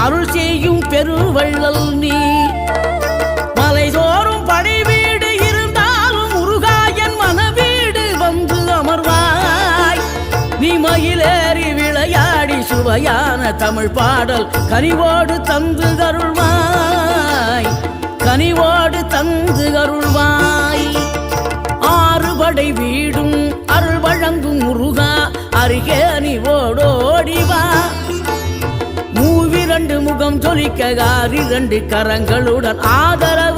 அருள் செய்யும் பெருவள்ளல் நீ. மலைதோறும் படை வீடு இருந்தாலும் முருகாயன் மனவீடு வந்து அமர்வாய். நீ மயிலேறி விளையாடி சுவையான தமிழ் பாடல் கனிவோடு தந்து அருள்வாய், கனிவோடு தந்து அருள்வாய். ஆறுபடை வீடும் அருள் வழங்கும் முருகா அருகே நீ ஓடோடிவா. மூவிரண்டு முகம் ஜொலிக்க 6 கரங்களுடன் ஆதரவு